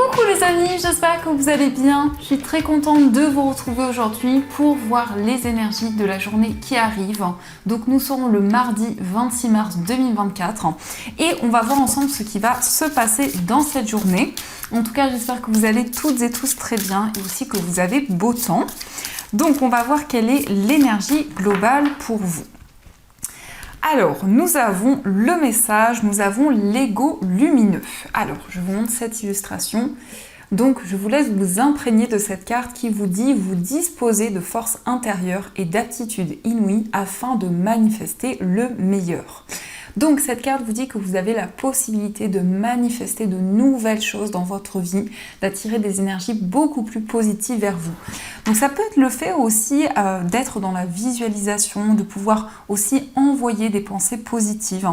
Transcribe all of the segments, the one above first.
Coucou les amis, j'espère que vous allez bien. Je suis très contente de vous retrouver aujourd'hui pour voir les énergies de la journée qui arrive. Donc nous serons le mardi 26 mars 2024 et on va voir ensemble ce qui va se passer dans cette journée. En tout cas, j'espère que vous allez toutes et tous très bien et aussi que vous avez beau temps. Donc on va voir quelle est l'énergie globale pour vous. Alors, nous avons le message, nous avons l'ego lumineux. Alors, je vous montre cette illustration. Donc, je vous laisse vous imprégner de cette carte qui vous dit vous disposez de force intérieure et d'aptitude inouïe afin de manifester le meilleur. Donc, cette carte vous dit que vous avez la possibilité de manifester de nouvelles choses dans votre vie, d'attirer des énergies beaucoup plus positives vers vous. Donc, ça peut être le fait aussi d'être dans la visualisation, de pouvoir aussi envoyer des pensées positives.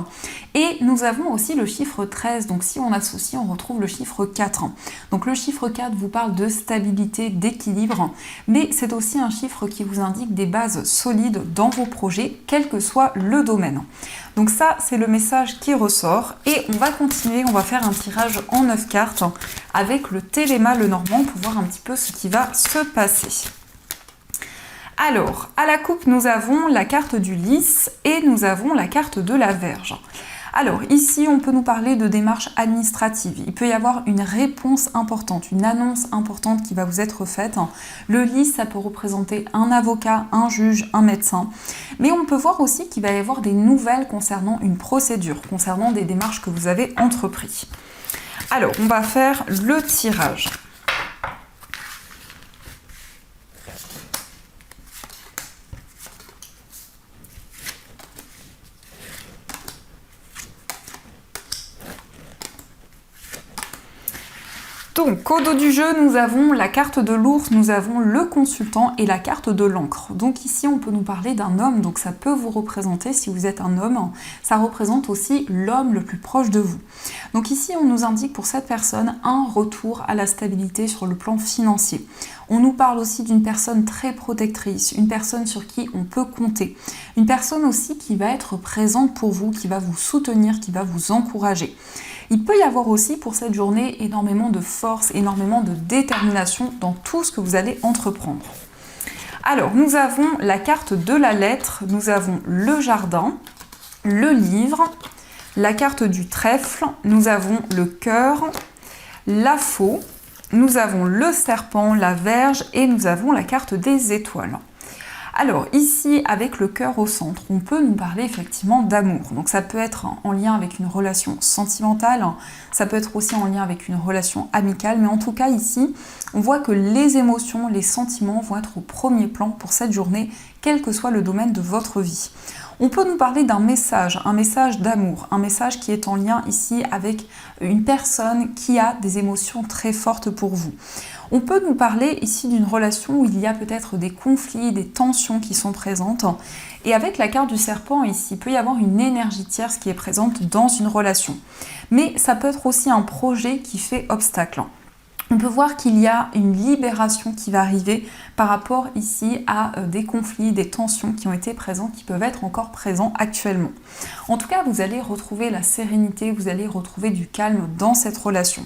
Et nous avons aussi le chiffre 13. Donc, si on associe, on retrouve le chiffre 4. Donc, le chiffre 4 vous parle de stabilité, d'équilibre, mais c'est aussi un chiffre qui vous indique des bases solides dans vos projets, quel que soit le domaine. Donc ça, c'est le message qui ressort. Et on va continuer, on va faire un tirage en 9 cartes avec le Téléma Lenormand pour voir un petit peu ce qui va se passer. Alors, à la coupe, nous avons la carte du Lys et nous avons la carte de la Vierge. Alors ici, on peut nous parler de démarches administratives. Il peut y avoir une réponse importante, une annonce importante qui va vous être faite. Le Lys, ça peut représenter un avocat, un juge, un médecin. Mais on peut voir aussi qu'il va y avoir des nouvelles concernant une procédure, concernant des démarches que vous avez entreprises. Alors, on va faire le tirage. Donc, au dos du jeu, nous avons la carte de l'ours, nous avons le consultant et la carte de l'encre. Donc ici, on peut nous parler d'un homme, donc ça peut vous représenter, si vous êtes un homme, ça représente aussi l'homme le plus proche de vous. Donc ici, on nous indique pour cette personne un retour à la stabilité sur le plan financier. On nous parle aussi d'une personne très protectrice, une personne sur qui on peut compter. Une personne aussi qui va être présente pour vous, qui va vous soutenir, qui va vous encourager. Il peut y avoir aussi pour cette journée énormément de force, énormément de détermination dans tout ce que vous allez entreprendre. Alors, nous avons la carte de la lettre, nous avons le jardin, le livre, la carte du trèfle, nous avons le cœur, la faux, nous avons le serpent, la verge et nous avons la carte des étoiles. Alors ici, avec le cœur au centre, on peut nous parler effectivement d'amour. Donc ça peut être en lien avec une relation sentimentale, ça peut être aussi en lien avec une relation amicale, mais en tout cas ici, on voit que les émotions, les sentiments vont être au premier plan pour cette journée, quel que soit le domaine de votre vie. On peut nous parler d'un message, un message d'amour, un message qui est en lien ici avec une personne qui a des émotions très fortes pour vous. On peut nous parler ici d'une relation où il y a peut-être des conflits, des tensions qui sont présentes. Et avec la carte du serpent ici, il peut y avoir une énergie tierce qui est présente dans une relation. Mais ça peut être aussi un projet qui fait obstacle. On peut voir qu'il y a une libération qui va arriver par rapport ici à des conflits, des tensions qui ont été présents, qui peuvent être encore présents actuellement. En tout cas, vous allez retrouver la sérénité, vous allez retrouver du calme dans cette relation.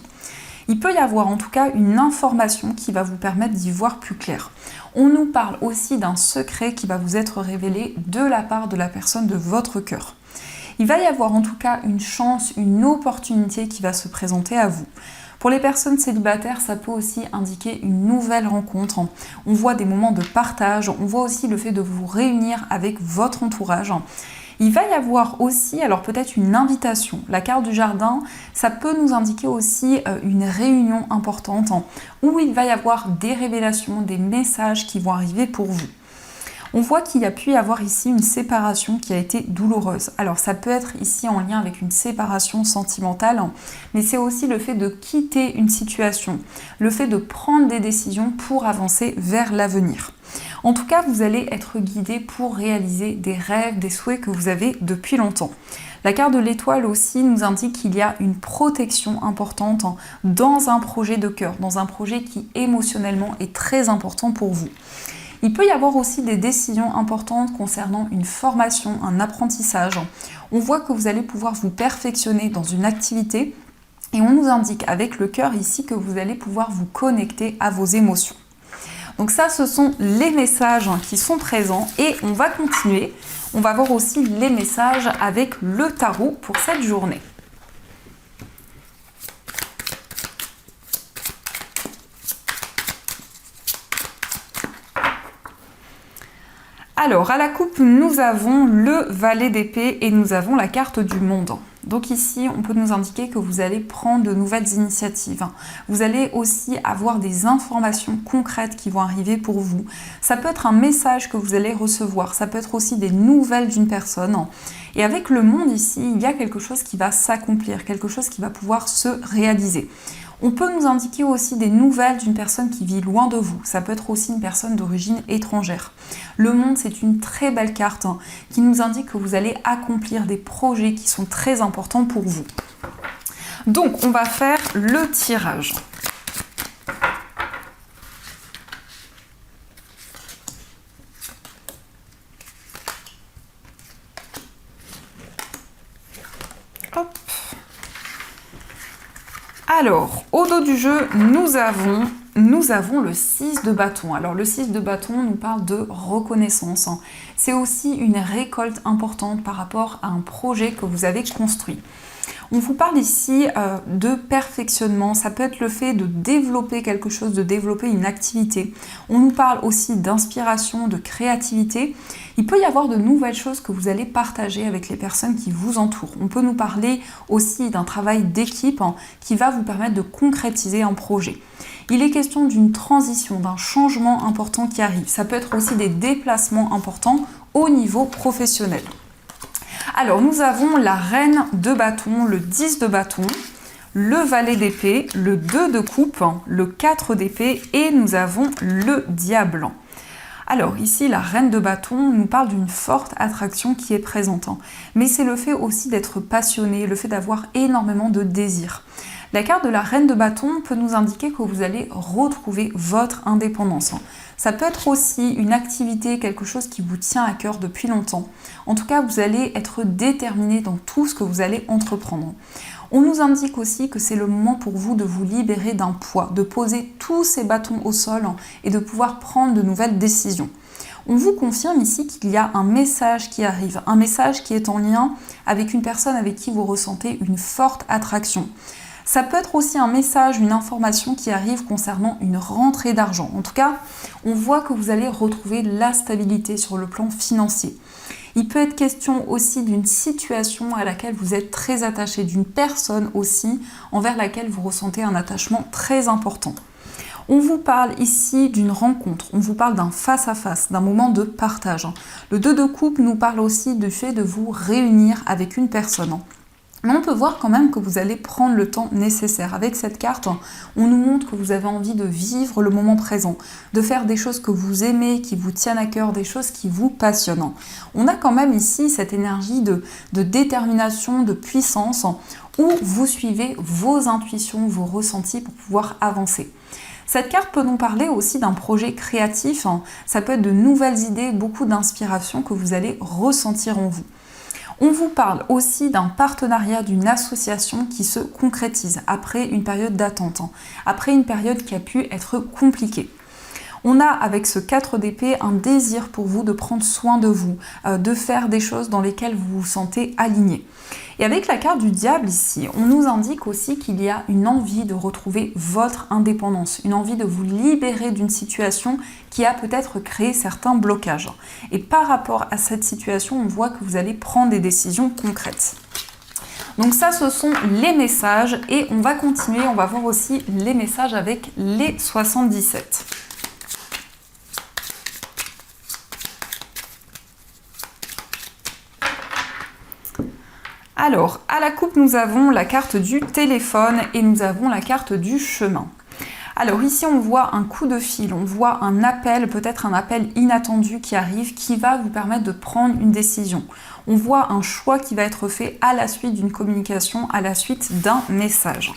Il peut y avoir en tout cas une information qui va vous permettre d'y voir plus clair. On nous parle aussi d'un secret qui va vous être révélé de la part de la personne de votre cœur. Il va y avoir en tout cas une chance, une opportunité qui va se présenter à vous. Pour les personnes célibataires, ça peut aussi indiquer une nouvelle rencontre. On voit des moments de partage, on voit aussi le fait de vous réunir avec votre entourage. Il va y avoir aussi, alors peut-être une invitation. La carte du jardin, ça peut nous indiquer aussi une réunion importante où il va y avoir des révélations, des messages qui vont arriver pour vous. On voit qu'il y a pu y avoir ici une séparation qui a été douloureuse. Alors ça peut être ici en lien avec une séparation sentimentale, mais c'est aussi le fait de quitter une situation, le fait de prendre des décisions pour avancer vers l'avenir. En tout cas, vous allez être guidé pour réaliser des rêves, des souhaits que vous avez depuis longtemps. La carte de l'étoile aussi nous indique qu'il y a une protection importante dans un projet de cœur, dans un projet qui émotionnellement est très important pour vous. Il peut y avoir aussi des décisions importantes concernant une formation, un apprentissage. On voit que vous allez pouvoir vous perfectionner dans une activité Et on nous indique avec le cœur ici que vous allez pouvoir vous connecter à vos émotions. Donc ça, ce sont les messages qui sont présents et on va continuer. On va voir aussi les messages avec le tarot pour cette journée. Alors, à la coupe, nous avons le valet d'épée et nous avons la carte du monde. Donc ici, on peut nous indiquer que vous allez prendre de nouvelles initiatives. Vous allez aussi avoir des informations concrètes qui vont arriver pour vous. Ça peut être un message que vous allez recevoir, ça peut être aussi des nouvelles d'une personne. Et avec le monde ici, il y a quelque chose qui va s'accomplir, quelque chose qui va pouvoir se réaliser. On peut nous indiquer aussi des nouvelles d'une personne qui vit loin de vous. Ça peut être aussi une personne d'origine étrangère. Le monde, c'est une très belle carte qui nous indique que vous allez accomplir des projets qui sont très importants pour vous. Donc, on va faire le tirage. Hop. Alors, au dos du jeu, nous avons le 6 de bâton. Alors, le 6 de bâton nous parle de reconnaissance. C'est aussi une récolte importante par rapport à un projet que vous avez construit. On vous parle ici de perfectionnement, ça peut être le fait de développer quelque chose, de développer une activité. On nous parle aussi d'inspiration, de créativité. Il peut y avoir de nouvelles choses que vous allez partager avec les personnes qui vous entourent. On peut nous parler aussi d'un travail d'équipe qui va vous permettre de concrétiser un projet. Il est question d'une transition, d'un changement important qui arrive. Ça peut être aussi des déplacements importants au niveau professionnel. Alors, nous avons la reine de bâton, le 10 de bâton, le valet d'épée, le 2 de coupe, le 4 d'épée et nous avons le diable. Alors ici, la reine de bâton nous parle d'une forte attraction qui est présente. Mais c'est le fait aussi d'être passionné, le fait d'avoir énormément de désir. La carte de la reine de bâton peut nous indiquer que vous allez retrouver votre indépendance. Ça peut être aussi une activité, quelque chose qui vous tient à cœur depuis longtemps. En tout cas, vous allez être déterminé dans tout ce que vous allez entreprendre. On nous indique aussi que c'est le moment pour vous de vous libérer d'un poids, de poser tous ces bâtons au sol et de pouvoir prendre de nouvelles décisions. On vous confirme ici qu'il y a un message qui arrive, un message qui est en lien avec une personne avec qui vous ressentez une forte attraction. Ça peut être aussi un message, une information qui arrive concernant une rentrée d'argent. En tout cas, on voit que vous allez retrouver la stabilité sur le plan financier. Il peut être question aussi d'une situation à laquelle vous êtes très attaché, d'une personne aussi envers laquelle vous ressentez un attachement très important. On vous parle ici d'une rencontre, on vous parle d'un face-à-face, d'un moment de partage. Le 2 de coupe nous parle aussi du fait de vous réunir avec une personne. Mais on peut voir quand même que vous allez prendre le temps nécessaire. Avec cette carte, on nous montre que vous avez envie de vivre le moment présent, de faire des choses que vous aimez, qui vous tiennent à cœur, des choses qui vous passionnent. On a quand même ici cette énergie de détermination, de puissance, où vous suivez vos intuitions, vos ressentis pour pouvoir avancer. Cette carte peut nous parler aussi d'un projet créatif. Ça peut être de nouvelles idées, beaucoup d'inspiration que vous allez ressentir en vous. On vous parle aussi d'un partenariat, d'une association qui se concrétise après une période d'attente, après une période qui a pu être compliquée. On a avec ce 4 d'épée un désir pour vous de prendre soin de vous, de faire des choses dans lesquelles vous vous sentez aligné. Et avec la carte du diable ici, on nous indique aussi qu'il y a une envie de retrouver votre indépendance, une envie de vous libérer d'une situation qui a peut-être créé certains blocages. Et par rapport à cette situation, on voit que vous allez prendre des décisions concrètes. Donc ça, ce sont les messages et on va continuer, on va voir aussi les messages avec les 77. Alors, à la coupe, nous avons la carte du téléphone et nous avons la carte du chemin. Alors ici, on voit un coup de fil, on voit un appel, peut-être un appel inattendu qui arrive, qui va vous permettre de prendre une décision. On voit un choix qui va être fait à la suite d'une communication, à la suite d'un message.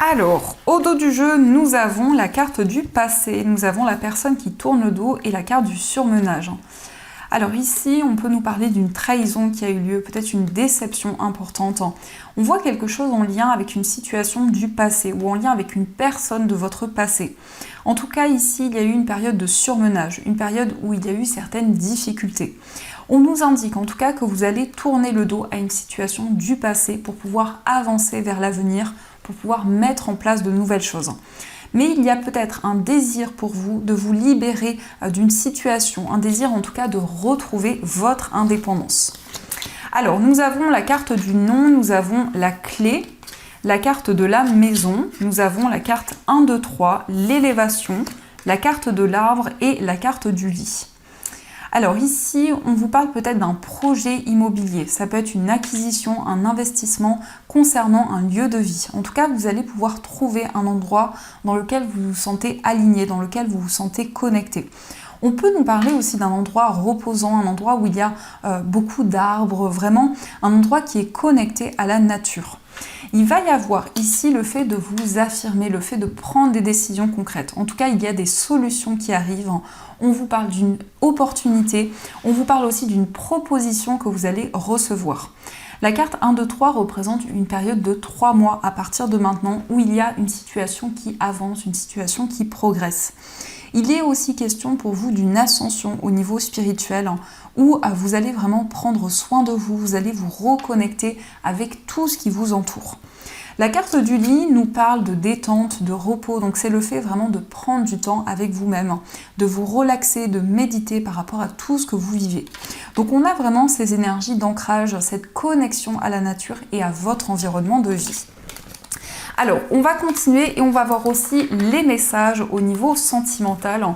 Alors, au dos du jeu, nous avons la carte du passé, nous avons la personne qui tourne le dos et la carte du surmenage. Alors ici, on peut nous parler d'une trahison qui a eu lieu, peut-être une déception importante. On voit quelque chose en lien avec une situation du passé ou en lien avec une personne de votre passé. En tout cas, ici, il y a eu une période de surmenage, une période où il y a eu certaines difficultés. On nous indique en tout cas que vous allez tourner le dos à une situation du passé pour pouvoir avancer vers l'avenir, pour pouvoir mettre en place de nouvelles choses. Mais il y a peut-être un désir pour vous de vous libérer d'une situation, un désir en tout cas de retrouver votre indépendance. Alors, nous avons la carte du non, nous avons la clé, la carte de la maison, nous avons la carte 1, 2, 3, l'élévation, la carte de l'arbre et la carte du lit. Alors ici, on vous parle peut-être d'un projet immobilier. Ça peut être une acquisition, un investissement concernant un lieu de vie. En tout cas, vous allez pouvoir trouver un endroit dans lequel vous vous sentez aligné, dans lequel vous vous sentez connecté. On peut nous parler aussi d'un endroit reposant, un endroit où il y a beaucoup d'arbres, vraiment un endroit qui est connecté à la nature. Il va y avoir ici le fait de vous affirmer, le fait de prendre des décisions concrètes. En tout cas, il y a des solutions qui arrivent. On vous parle d'une opportunité, on vous parle aussi d'une proposition que vous allez recevoir. La carte 1, 2, 3 représente une période de 3 mois à partir de maintenant où il y a une situation qui avance, une situation qui progresse. Il est aussi question pour vous d'une ascension au niveau spirituel où vous allez vraiment prendre soin de vous, vous allez vous reconnecter avec tout ce qui vous entoure. La carte du lit nous parle de détente, de repos, donc c'est le fait vraiment de prendre du temps avec vous-même, de vous relaxer, de méditer par rapport à tout ce que vous vivez. Donc on a vraiment ces énergies d'ancrage, cette connexion à la nature et à votre environnement de vie. Alors, on va continuer et on va voir aussi les messages au niveau sentimental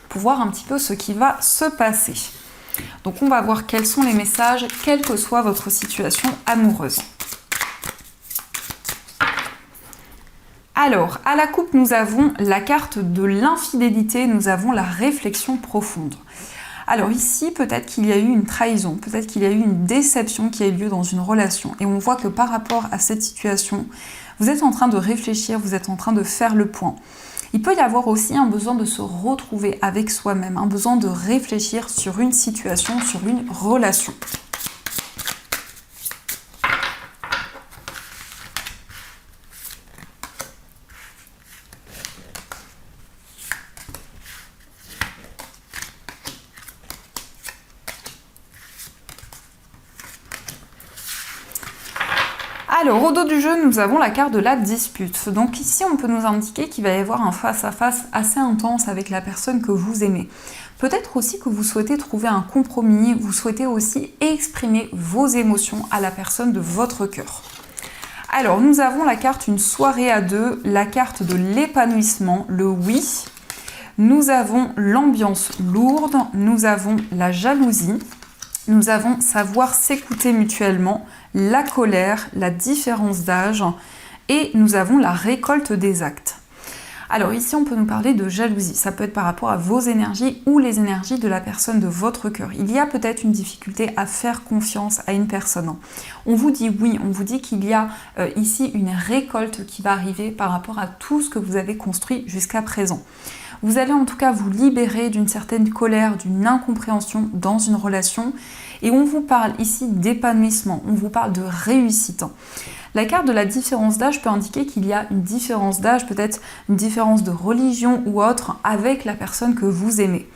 pour voir un petit peu ce qui va se passer. Donc, on va voir quels sont les messages, quelle que soit votre situation amoureuse. Alors, à la coupe, nous avons la carte de l'infidélité, nous avons la réflexion profonde. Alors ici, peut-être qu'il y a eu une trahison, peut-être qu'il y a eu une déception qui a eu lieu dans une relation. Et on voit que par rapport à cette situation, vous êtes en train de réfléchir, vous êtes en train de faire le point. Il peut y avoir aussi un besoin de se retrouver avec soi-même, un besoin de réfléchir sur une situation, sur une relation. Alors, au dos du jeu, nous avons la carte de la dispute. Donc ici, on peut nous indiquer qu'il va y avoir un face-à-face assez intense avec la personne que vous aimez. Peut-être aussi que vous souhaitez trouver un compromis, vous souhaitez aussi exprimer vos émotions à la personne de votre cœur. Alors, nous avons la carte une soirée à deux, la carte de l'épanouissement, le oui. Nous avons l'ambiance lourde, nous avons la jalousie. Nous avons savoir s'écouter mutuellement, la colère, la différence d'âge et nous avons la récolte des actes. Alors ici, on peut nous parler de jalousie. Ça peut être par rapport à vos énergies ou les énergies de la personne de votre cœur. Il y a peut-être une difficulté à faire confiance à une personne. On vous dit oui, on vous dit qu'il y a ici une récolte qui va arriver par rapport à tout ce que vous avez construit jusqu'à présent. Vous allez en tout cas vous libérer d'une certaine colère, d'une incompréhension dans une relation. Et on vous parle ici d'épanouissement, on vous parle de réussite. La carte de la différence d'âge peut indiquer qu'il y a une différence d'âge, peut-être une différence de religion ou autre avec la personne que vous aimez.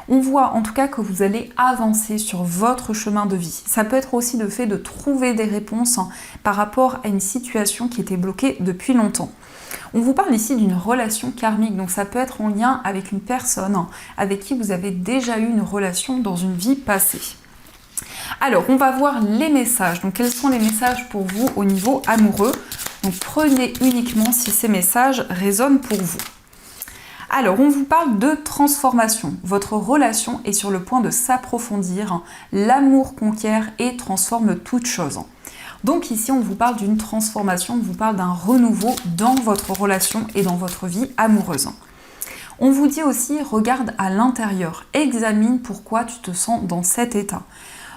On voit en tout cas que vous allez avancer sur votre chemin de vie. Ça peut être aussi le fait de trouver des réponses par rapport à une situation qui était bloquée depuis longtemps. On vous parle ici d'une relation karmique, donc ça peut être en lien avec une personne avec qui vous avez déjà eu une relation dans une vie passée. Alors, on va voir les messages. Donc, quels sont les messages pour vous au niveau amoureux? Donc, prenez uniquement si ces messages résonnent pour vous. Alors, on vous parle de transformation. Votre relation est sur le point de s'approfondir. L'amour conquiert et transforme toute chose. Donc ici, on vous parle d'une transformation, on vous parle d'un renouveau dans votre relation et dans votre vie amoureuse. On vous dit aussi, regarde à l'intérieur, examine pourquoi tu te sens dans cet état.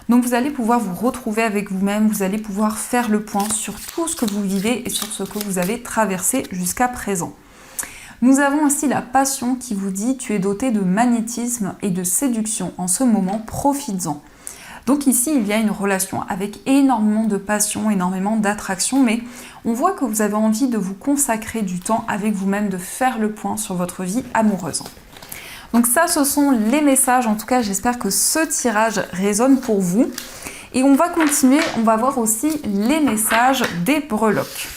Donc vous allez pouvoir vous retrouver avec vous-même, vous allez pouvoir faire le point sur tout ce que vous vivez et sur ce que vous avez traversé jusqu'à présent. Nous avons aussi la passion qui vous dit tu es doté de magnétisme et de séduction. En ce moment, profites-en. Donc ici, il y a une relation avec énormément de passion, énormément d'attraction, mais on voit que vous avez envie de vous consacrer du temps avec vous-même, de faire le point sur votre vie amoureuse. Donc ça, ce sont les messages. En tout cas, j'espère que ce tirage résonne pour vous. Et on va continuer, on va voir aussi les messages des breloques.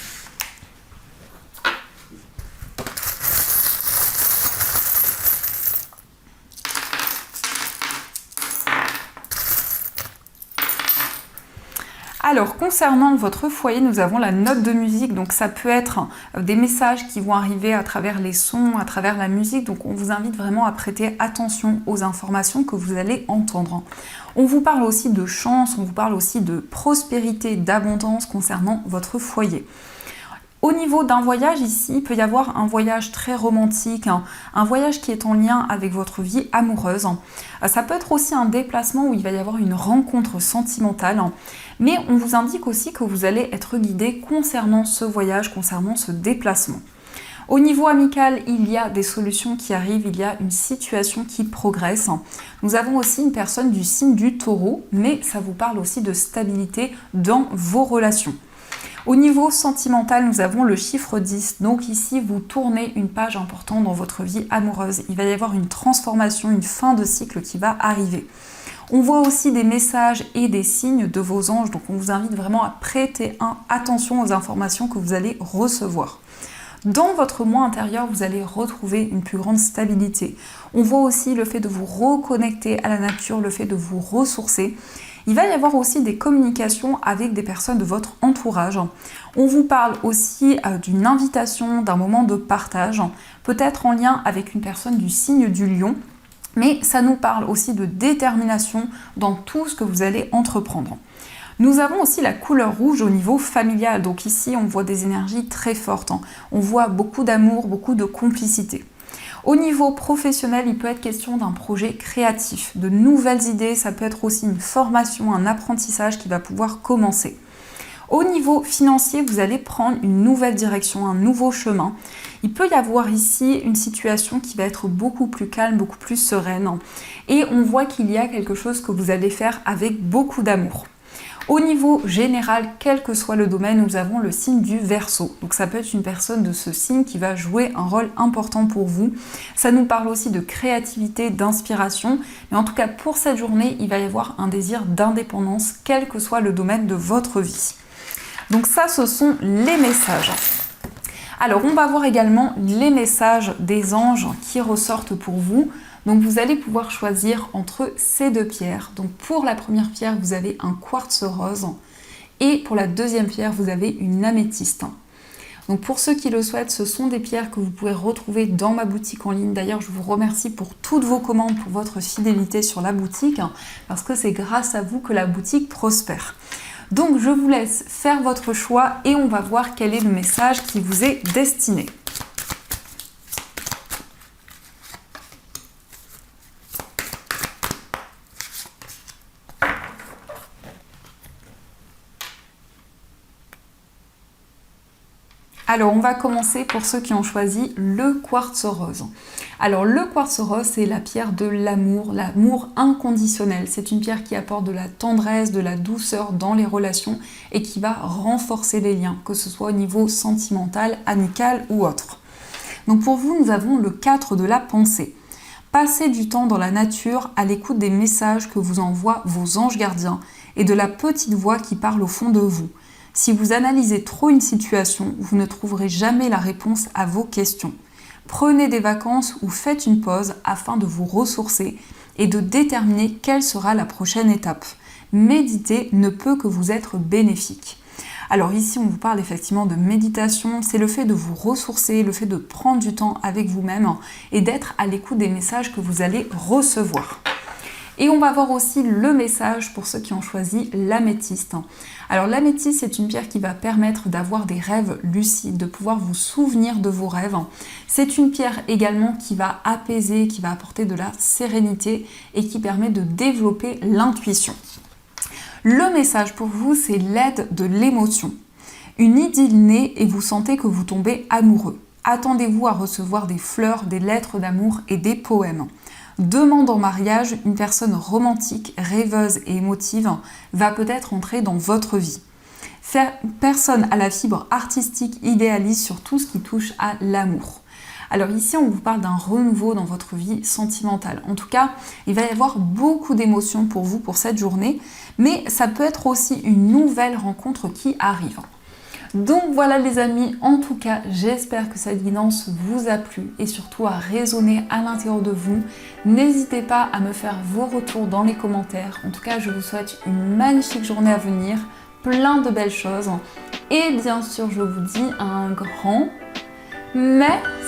Alors, concernant votre foyer, nous avons la note de musique, donc ça peut être des messages qui vont arriver à travers les sons, à travers la musique, donc on vous invite vraiment à prêter attention aux informations que vous allez entendre. On vous parle aussi de chance, on vous parle aussi de prospérité, d'abondance concernant votre foyer. Au niveau d'un voyage ici, il peut y avoir un voyage très romantique, un voyage qui est en lien avec votre vie amoureuse. Ça peut être aussi un déplacement où il va y avoir une rencontre sentimentale, mais on vous indique aussi que vous allez être guidé concernant ce voyage, concernant ce déplacement. Au niveau amical, il y a des solutions qui arrivent, il y a une situation qui progresse. Nous avons aussi une personne du signe du Taureau, mais ça vous parle aussi de stabilité dans vos relations. Au niveau sentimental, nous avons le chiffre 10. Donc ici, vous tournez une page importante dans votre vie amoureuse. Il va y avoir une transformation, une fin de cycle qui va arriver. On voit aussi des messages et des signes de vos anges. Donc on vous invite vraiment à prêter attention aux informations que vous allez recevoir. Dans votre moi intérieur, vous allez retrouver une plus grande stabilité. On voit aussi le fait de vous reconnecter à la nature, le fait de vous ressourcer. Il va y avoir aussi des communications avec des personnes de votre entourage. On vous parle aussi d'une invitation, d'un moment de partage, peut-être en lien avec une personne du signe du Lion, mais ça nous parle aussi de détermination dans tout ce que vous allez entreprendre. Nous avons aussi la couleur rouge au niveau familial, donc ici on voit des énergies très fortes, on voit beaucoup d'amour, beaucoup de complicité. Au niveau professionnel, il peut être question d'un projet créatif, de nouvelles idées, ça peut être aussi une formation, un apprentissage qui va pouvoir commencer. Au niveau financier, vous allez prendre une nouvelle direction, un nouveau chemin. Il peut y avoir ici une situation qui va être beaucoup plus calme, beaucoup plus sereine. Et on voit qu'il y a quelque chose que vous allez faire avec beaucoup d'amour. Au niveau général, quel que soit le domaine, nous avons le signe du Verseau. Donc ça peut être une personne de ce signe qui va jouer un rôle important pour vous. Ça nous parle aussi de créativité, d'inspiration. Mais en tout cas, pour cette journée, il va y avoir un désir d'indépendance, quel que soit le domaine de votre vie. Donc ça, ce sont les messages. Alors, on va voir également les messages des anges qui ressortent pour vous. Donc vous allez pouvoir choisir entre ces deux pierres. Donc pour la première pierre, vous avez un quartz rose et pour la deuxième pierre, vous avez une améthyste. Donc pour ceux qui le souhaitent, ce sont des pierres que vous pouvez retrouver dans ma boutique en ligne. D'ailleurs, je vous remercie pour toutes vos commandes, pour votre fidélité sur la boutique, parce que c'est grâce à vous que la boutique prospère. Donc je vous laisse faire votre choix et on va voir quel est le message qui vous est destiné. Alors, on va commencer pour ceux qui ont choisi le quartz rose. Alors, le quartz rose, c'est la pierre de l'amour inconditionnel. C'est une pierre qui apporte de la tendresse, de la douceur dans les relations et qui va renforcer les liens, que ce soit au niveau sentimental, amical ou autre. Donc, pour vous, nous avons le 4 de la pensée. Passez du temps dans la nature à l'écoute des messages que vous envoient vos anges gardiens et de la petite voix qui parle au fond de vous. Si vous analysez trop une situation, vous ne trouverez jamais la réponse à vos questions. Prenez des vacances ou faites une pause afin de vous ressourcer et de déterminer quelle sera la prochaine étape. Méditer ne peut que vous être bénéfique. Alors ici, on vous parle effectivement de méditation, c'est le fait de vous ressourcer, le fait de prendre du temps avec vous-même et d'être à l'écoute des messages que vous allez recevoir. Et on va voir aussi le message pour ceux qui ont choisi l'améthyste. Alors l'améthyste, c'est une pierre qui va permettre d'avoir des rêves lucides, de pouvoir vous souvenir de vos rêves. C'est une pierre également qui va apaiser, qui va apporter de la sérénité et qui permet de développer l'intuition. Le message pour vous, c'est l'aide de l'émotion. Une idylle naît et vous sentez que vous tombez amoureux. Attendez-vous à recevoir des fleurs, des lettres d'amour et des poèmes. Demande en mariage, une personne romantique, rêveuse et émotive va peut-être entrer dans votre vie. Personne à la fibre artistique idéalise sur tout ce qui touche à l'amour. Alors ici, on vous parle d'un renouveau dans votre vie sentimentale. En tout cas, il va y avoir beaucoup d'émotions pour vous pour cette journée, mais ça peut être aussi une nouvelle rencontre qui arrive. Donc voilà les amis, en tout cas, j'espère que cette guidance vous a plu et surtout a résonné à l'intérieur de vous. N'hésitez pas à me faire vos retours dans les commentaires. En tout cas, je vous souhaite une magnifique journée à venir, plein de belles choses. Et bien sûr, je vous dis un grand merci.